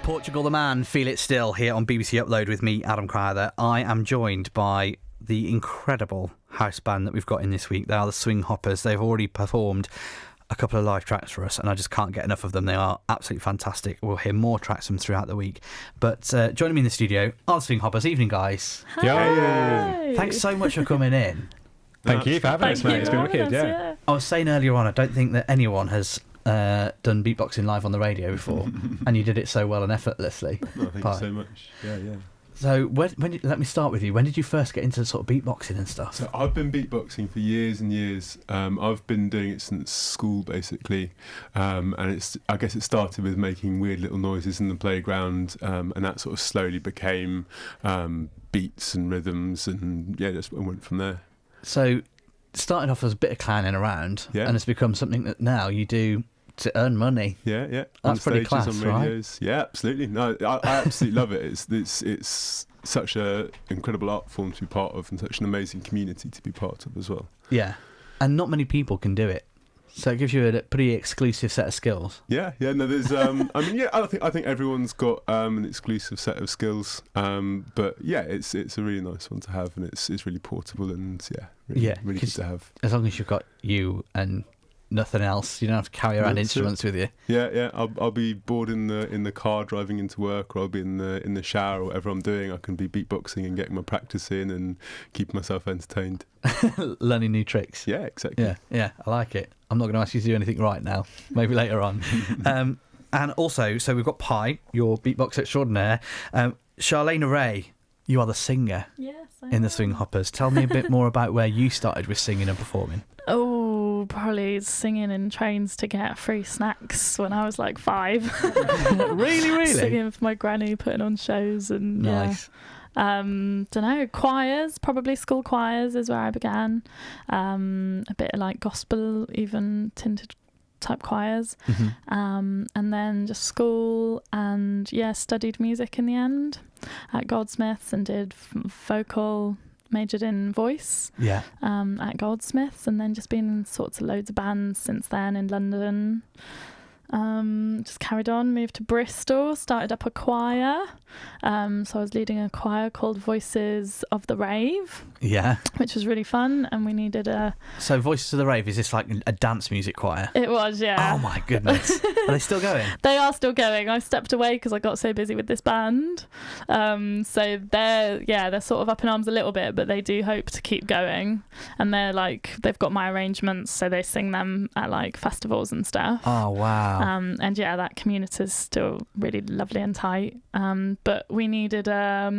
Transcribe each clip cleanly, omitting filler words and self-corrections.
Portugal the Man, Feel It Still, here on BBC Upload with me, Adam Crowther. I am joined by the incredible house band that we've got in this week. They are the Swing Hoppers. They've already performed a couple of live tracks for us, and I just can't get enough of them. They are absolutely fantastic. We'll hear more tracks from them throughout the week. But joining me in the studio are the Swing Hoppers. Evening, guys. Hi. Thanks so much for coming in. Thank you for having us, mate. It's been wicked, yeah. I was saying earlier on, I don't think that anyone has done beatboxing live on the radio before, and you did it so well and effortlessly. Oh, thank you so much. Yeah. So let me start with you. When did you first get into sort of beatboxing and stuff? So I've been beatboxing for years and years. I've been doing it since school, basically, and I guess it started with making weird little noises in the playground, and that sort of slowly became beats and rhythms, and just went from there. So started off as a bit of clowning around, and it's become something that now you do to earn money. Yeah. That's pretty class, on radios. Right? Yeah, absolutely. No, I absolutely love it. It's such a incredible art form to be part of, and such an amazing community to be part of as well. Yeah, and not many people can do it. So it gives you a pretty exclusive set of skills. Yeah. No, there's. I think everyone's got an exclusive set of skills. But yeah, it's a really nice one to have, and it's really portable, and really good to have. As long as you've got you and nothing else, you don't have to carry around instruments with you. Yeah. I'll be bored in the car driving into work, or I'll be in the shower, or whatever I'm doing. I can be beatboxing and getting my practice in and keep myself entertained. Learning new tricks. Yeah, exactly. Yeah, I like it. I'm not going to ask you to do anything right now. Maybe later on. And also, so we've got Pi, your beatbox extraordinaire. Charlene Ray, you are the singer. Yes, in the Swing Hoppers. Tell me a bit more about where you started with singing and performing. Oh, probably singing in trains to get free snacks when I was like 5. Really? Singing for my granny, putting on shows and nice. Don't know, choirs, probably school choirs is where I began. A bit of like gospel, even tinted type choirs. Mm-hmm. And then just school and studied music in the end at Goldsmiths and did vocal, majored in voice at Goldsmiths, and then just been in sorts of loads of bands since then in London. Just carried on, moved to Bristol, started up a choir. So I was leading a choir called Voices of the Rave. Yeah. Which was really fun, and we needed a... So Voices of the Rave, is this like a dance music choir? It was, yeah. Oh my goodness. Are they still going? They are still going. I stepped away because I got so busy with this band. So they're sort of up in arms a little bit, but they do hope to keep going. And they've got my arrangements, so they sing them at like festivals and stuff. Oh, wow. And that community is still really lovely and tight. But we needed a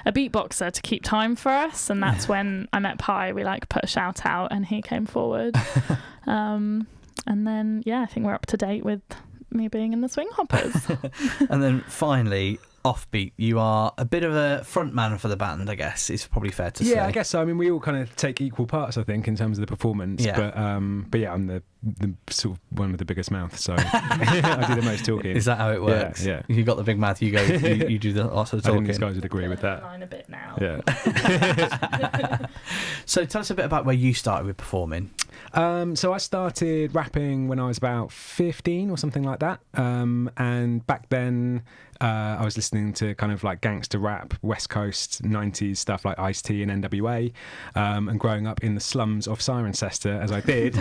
beatboxer to keep time for us, and that's when I met Pi. We put a shout out and he came forward. And then I think we're up to date with me being in the Swing Hoppers. And then finally, Offbeat, you are a bit of a front man for the band, I guess. It's probably fair to say. Yeah, I guess so. I mean, we all kind of take equal parts, I think, in terms of the performance. Yeah. But I'm the sort of one with the biggest mouth, so I do the most talking. Is that how it works? Yeah. You got the big mouth, you go, you do lots of I talking. think these guys would agree with that. Line a bit now. Yeah. So tell us a bit about where you started with performing. So I started rapping when I was about 15 or something like that. And back then I was listening to kind of like gangster rap, West Coast 90s stuff like Ice-T and NWA. And growing up in the slums of Cirencester, as I did,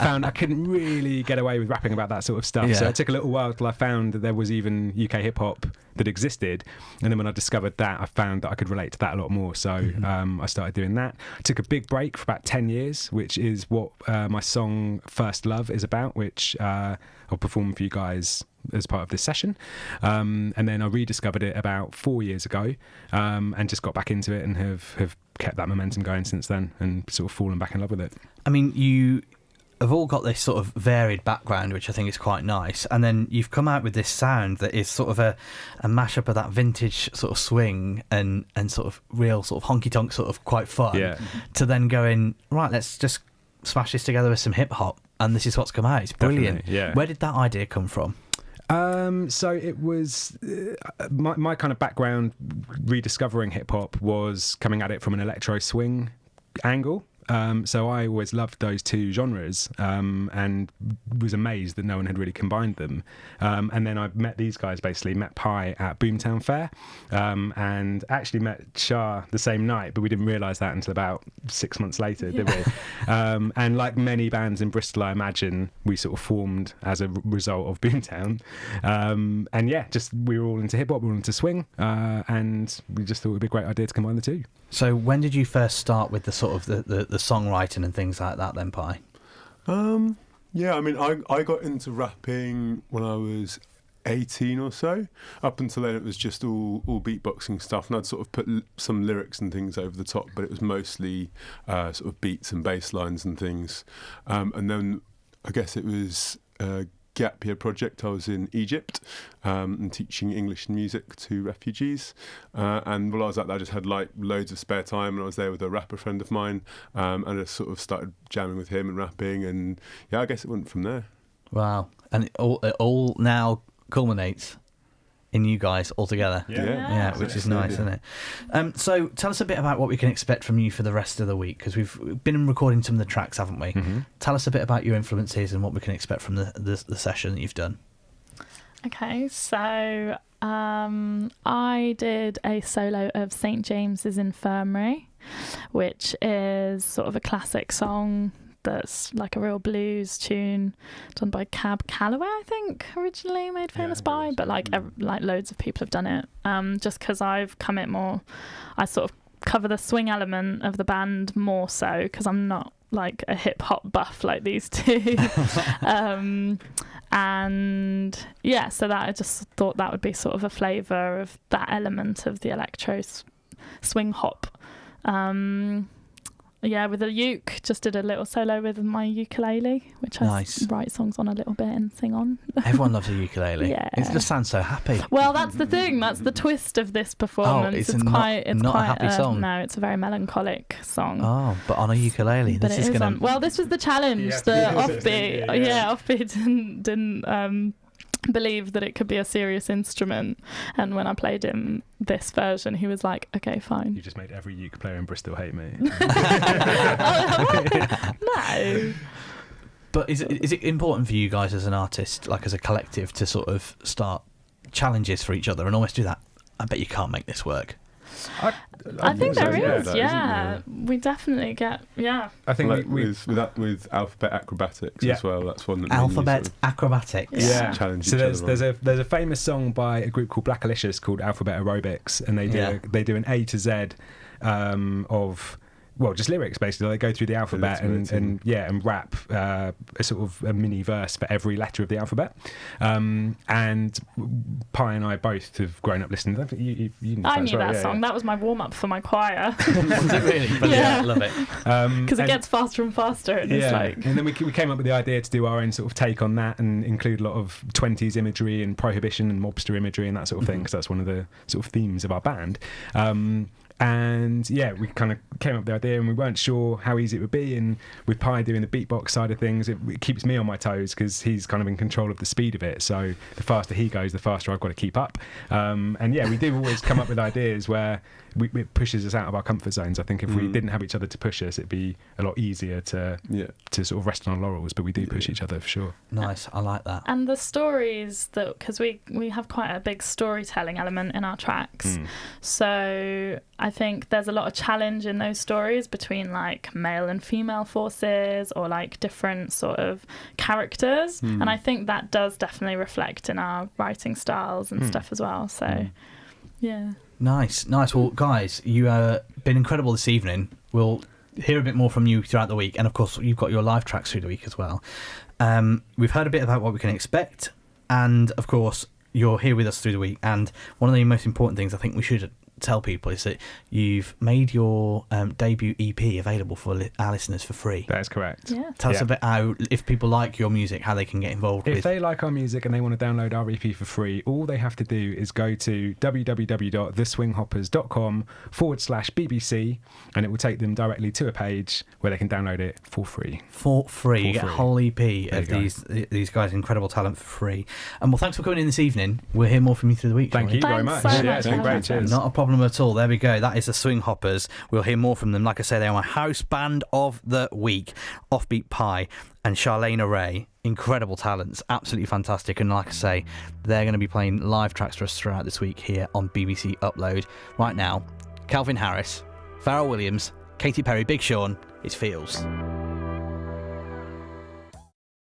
found I couldn't really get away with rapping about that sort of stuff. Yeah. So it took a little while till I found that there was even UK hip hop that existed. And then when I discovered that, I found that I could relate to that a lot more. So I started doing that. I took a big break for about 10 years, which is what my song First Love is about, which I'll perform for you guys as part of this session. And then I rediscovered it about 4 years ago, and just got back into it and have kept that momentum going since then, and sort of fallen back in love with it. I mean, you have all got this sort of varied background, which I think is quite nice, and then you've come out with this sound that is sort of a mashup of that vintage sort of swing and sort of real sort of honky-tonk sort of quite fun, to then going, right, let's just smash this together with some hip-hop, and this is what's come out. It's brilliant. Definitely, yeah. Where did that idea come from? So it was my kind of background rediscovering hip hop was coming at it from an electro swing angle. So I always loved those two genres and was amazed that no one had really combined them. And then I met these guys, basically met Pi at Boomtown Fair, and actually met Shah the same night, but we didn't realise that until about 6 months later, did we? And like many bands in Bristol, I imagine, we sort of formed as a result of Boomtown. And yeah, just we were all into hip hop, we were into swing, and we just thought it would be a great idea to combine the two. So when did you first start with the sort of the songwriting and things like that then, Pi? Yeah, I mean, I got into rapping when I was 18 or so. Up until then, it was just all beatboxing stuff, and I'd sort of put some lyrics and things over the top, but it was mostly sort of beats and bass lines and things. And then I guess it was a gap year project. I was in Egypt and teaching English and music to refugees. And while I was at that, I just had like loads of spare time, and I was there with a rapper friend of mine, and I just sort of started jamming with him and rapping, and yeah, I guess it went from there. Wow. And it all now culminates in you guys all together. Yeah, which is nice, isn't it? So tell us a bit about what we can expect from you for the rest of the week, because we've been recording some of the tracks, haven't we? Mm-hmm. Tell us a bit about your influences and what we can expect from the session that you've done. Okay, so I did a solo of St. James's Infirmary, which is sort of a classic song that's like a real blues tune done by Cab Calloway, I think, originally made famous by, but like loads of people have done it. Just because I've come it more, I sort of cover the swing element of the band more so because I'm not like a hip hop buff like these two. And yeah, so that I just thought that would be sort of a flavour of that element of the electro swing hop. Yeah, with a uke, just did a little solo with my ukulele, which I write songs on a little bit and sing on. Everyone loves a ukulele. Yeah. It just sounds so happy. Well, that's the thing. That's the twist of this performance. It's quite a happy song. No, it's a very melancholic song. Oh, but on a ukulele. But this was the challenge. The offbeat. Offbeat didn't believe that it could be a serious instrument, and when I played him this version, he was like, okay, fine. You just made every uke player in Bristol hate me. No. But is it important for you guys as an artist, like as a collective, to sort of start challenges for each other and almost do that? I bet you can't make this work. I think there is, yeah. We definitely get, I think like with Alphabet Acrobatics as well. That's one that Alphabet Acrobatics. Yeah. Challenge so each other there's a famous song by a group called Black Alicious called Alphabet Aerobics, and they do an A to Z of. Well, just lyrics basically. They go through the alphabet and rap a sort of a mini verse for every letter of the alphabet. And Pi and I both have grown up listening to that. I knew that song. That was my warm up for my choir. Was it really? Yeah, I love it. Because it gets faster and faster. And it's like... And then we came up with the idea to do our own sort of take on that and include a lot of 20s imagery and prohibition and mobster imagery and that sort of thing, because that's one of the sort of themes of our band. And yeah, we kind of came up with the idea, and we weren't sure how easy it would be. And with Pi doing the beatbox side of things, it keeps me on my toes because he's kind of in control of the speed of it. So the faster he goes, the faster I've got to keep up. And yeah, we do always come up with ideas where it pushes us out of our comfort zones. I think if we didn't have each other to push us, it'd be a lot easier to sort of rest on our laurels. But we do push each other for sure. Nice, I like that. And the stories that, because we have quite a big storytelling element in our tracks, so I think there's a lot of challenge in those stories between like male and female forces or like different sort of characters, and I think that does definitely reflect in our writing styles and stuff as well. So yeah. Nice. Well, guys, you been incredible this evening. We'll hear a bit more from you throughout the week, and of course you've got your live tracks through the week as well. We've heard a bit about what we can expect, and of course you're here with us through the week. And one of the most important things I think we should tell people is that you've made your debut EP available for our listeners for free. That is correct. Yeah. Tell us a bit how, if people like your music, how they can get involved with. If they like our music and they want to download our EP for free, all they have to do is go to www.theswinghoppers.com/BBC, and it will take them directly to a page where they can download it for free. For free. You get a whole EP of these guys' incredible talent for free. And well, thanks for coming in this evening. We'll hear more from you through the week. Thank you very much. So much. It's been great. Cheers. Not a problem problem at all. There we go. That is the Swing Hoppers. We'll hear more from them. Like I say, they are my house band of the week. Offbeat Pie and Charlene Ray. Incredible talents. Absolutely fantastic. And like I say, they're going to be playing live tracks for us throughout this week here on BBC Upload. Right now, Calvin Harris, Pharrell Williams, Katy Perry, Big Sean, it's Feels.